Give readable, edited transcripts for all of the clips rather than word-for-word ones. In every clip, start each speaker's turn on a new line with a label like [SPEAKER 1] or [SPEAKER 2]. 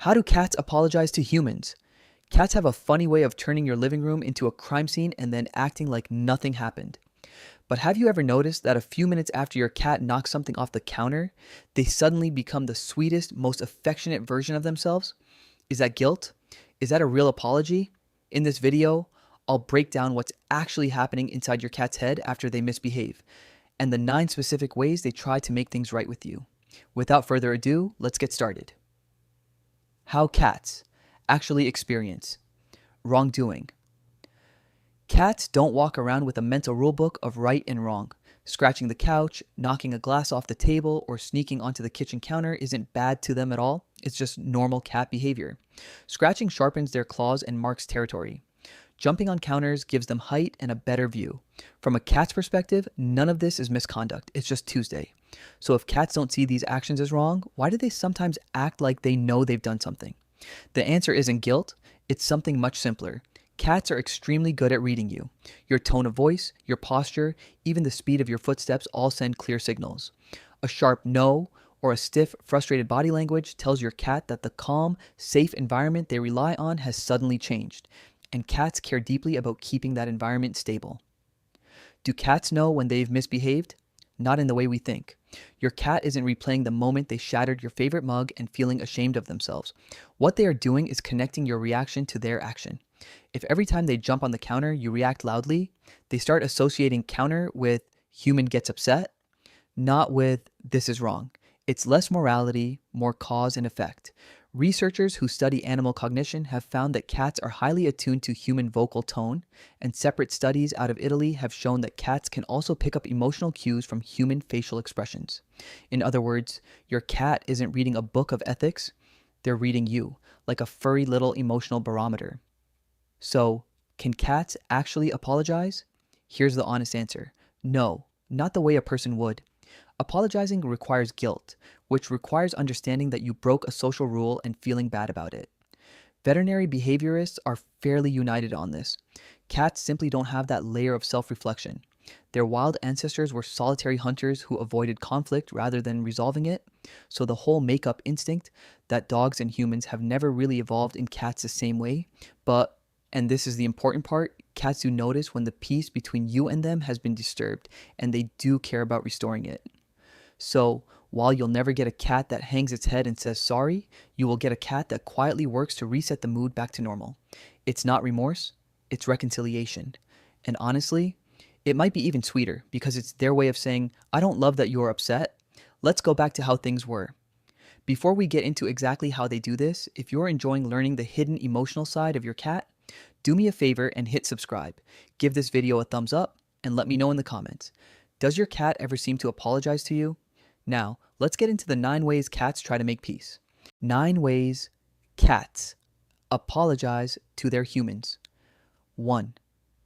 [SPEAKER 1] How do cats apologize to humans? Cats have a funny way of turning your living room into a crime scene and then acting like nothing happened. But have you ever noticed that a few minutes after your cat knocks something off the counter, they suddenly become the sweetest, most affectionate version of themselves? Is that guilt? Is that a real apology? In this video, I'll break down what's actually happening inside your cat's head after they misbehave, and the 9 specific ways they try to make things right with you. Without further ado, let's get started. How cats actually experience wrongdoing. Cats don't walk around with a mental rulebook of right and wrong. Scratching the couch, knocking a glass off the table, or sneaking onto the kitchen counter isn't bad to them at all. It's just normal cat behavior. Scratching sharpens their claws and marks territory. Jumping on counters gives them height and a better view. From a cat's perspective, none of this is misconduct. It's just Tuesday. So if cats don't see these actions as wrong, why do they sometimes act like they know they've done something? The answer isn't guilt. It's something much simpler. Cats are extremely good at reading you. Your tone of voice, your posture, even the speed of your footsteps all send clear signals. A sharp no or a stiff, frustrated body language tells your cat that the calm, safe environment they rely on has suddenly changed, and cats care deeply about keeping that environment stable. Do cats know when they've misbehaved? Not in the way we think. Your cat isn't replaying the moment they shattered your favorite mug and feeling ashamed of themselves. What they are doing is connecting your reaction to their action. If every time they jump on the counter you react loudly, they start associating counter with human gets upset, not with this is wrong. It's less morality, more cause and effect. Researchers who study animal cognition have found that cats are highly attuned to human vocal tone, and separate studies out of Italy have shown that cats can also pick up emotional cues from human facial expressions. In other words, your cat isn't reading a book of ethics, they're reading you, like a furry little emotional barometer. So, can cats actually apologize? Here's the honest answer. No, not the way a person would. Apologizing requires guilt, which requires understanding that you broke a social rule and feeling bad about it. Veterinary behaviorists are fairly united on this. Cats simply don't have that layer of self-reflection. Their wild ancestors were solitary hunters who avoided conflict rather than resolving it, so the whole make-up instinct that dogs and humans have never really evolved in cats the same way, but, and this is the important part, cats do notice when the peace between you and them has been disturbed, and they do care about restoring it. So, while you'll never get a cat that hangs its head and says sorry, you will get a cat that quietly works to reset the mood back to normal. It's not remorse, it's reconciliation. And honestly, it might be even sweeter because it's their way of saying, I don't love that you're upset. Let's go back to how things were. Before we get into exactly how they do this, if you're enjoying learning the hidden emotional side of your cat, do me a favor and hit subscribe. Give this video a thumbs up and let me know in the comments. Does your cat ever seem to apologize to you? Now, let's get into the 9 ways cats try to make peace. 9 ways cats apologize to their humans. 1.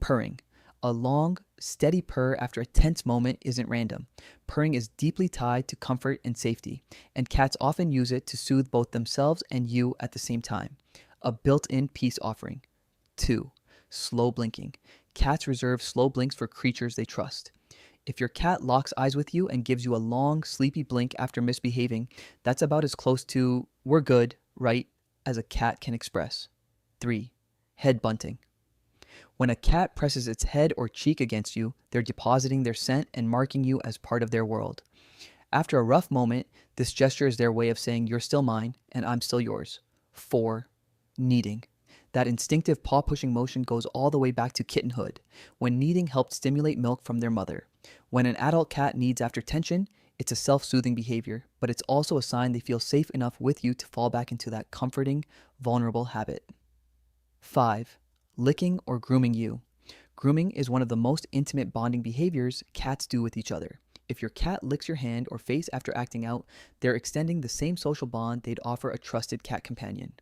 [SPEAKER 1] Purring. A long, steady purr after a tense moment isn't random. Purring is deeply tied to comfort and safety, and cats often use it to soothe both themselves and you at the same time. A built-in peace offering. 2. Slow blinking. Cats reserve slow blinks for creatures they trust. If your cat locks eyes with you and gives you a long, sleepy blink after misbehaving, that's about as close to, we're good, right, as a cat can express. 3. Head bunting. When a cat presses its head or cheek against you, they're depositing their scent and marking you as part of their world. After a rough moment, this gesture is their way of saying you're still mine and I'm still yours. 4. Kneading. That instinctive paw-pushing motion goes all the way back to kittenhood, when kneading helped stimulate milk from their mother. When an adult cat kneads after tension, it's a self-soothing behavior, but it's also a sign they feel safe enough with you to fall back into that comforting, vulnerable habit. 5. Licking or grooming you. Grooming is one of the most intimate bonding behaviors cats do with each other. If your cat licks your hand or face after acting out, they're extending the same social bond they'd offer a trusted cat companion.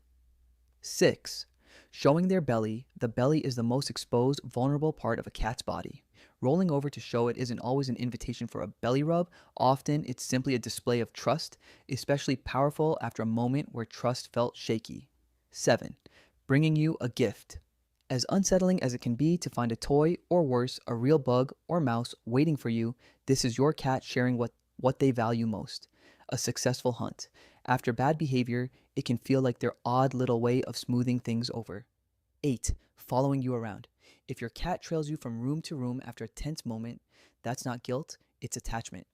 [SPEAKER 1] 6. Showing their belly. The belly is the most exposed, vulnerable part of a cat's body. Rolling over to show it isn't always an invitation for a belly rub. Often, it's simply a display of trust, especially powerful after a moment where trust felt shaky. 7. Bringing you a gift. As unsettling as it can be to find a toy, or worse, a real bug or mouse waiting for you, this is your cat sharing what they value most. A successful hunt. After bad behavior, it can feel like their odd little way of smoothing things over. 8. Following you around. If your cat trails you from room to room after a tense moment, that's not guilt, it's attachment.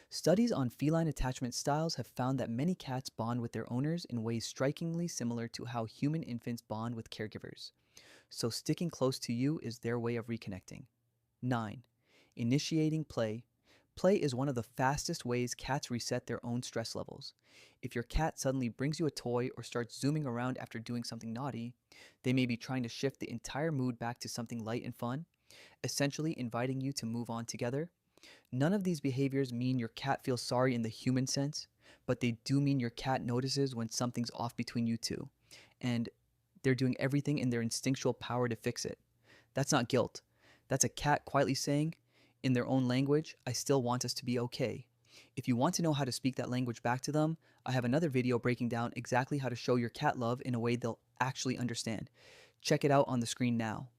[SPEAKER 1] Studies on feline attachment styles have found that many cats bond with their owners in ways strikingly similar to how human infants bond with caregivers. So sticking close to you is their way of reconnecting. 9. Initiating play. Play is one of the fastest ways cats reset their own stress levels. If your cat suddenly brings you a toy or starts zooming around after doing something naughty, they may be trying to shift the entire mood back to something light and fun, essentially inviting you to move on together. None of these behaviors mean your cat feels sorry in the human sense, but they do mean your cat notices when something's off between you two, and they're doing everything in their instinctual power to fix it. That's not guilt. That's a cat quietly saying, in their own language, I still want us to be okay. If you want to know how to speak that language back to them, I have another video breaking down exactly how to show your cat love in a way they'll actually understand. Check it out on the screen now.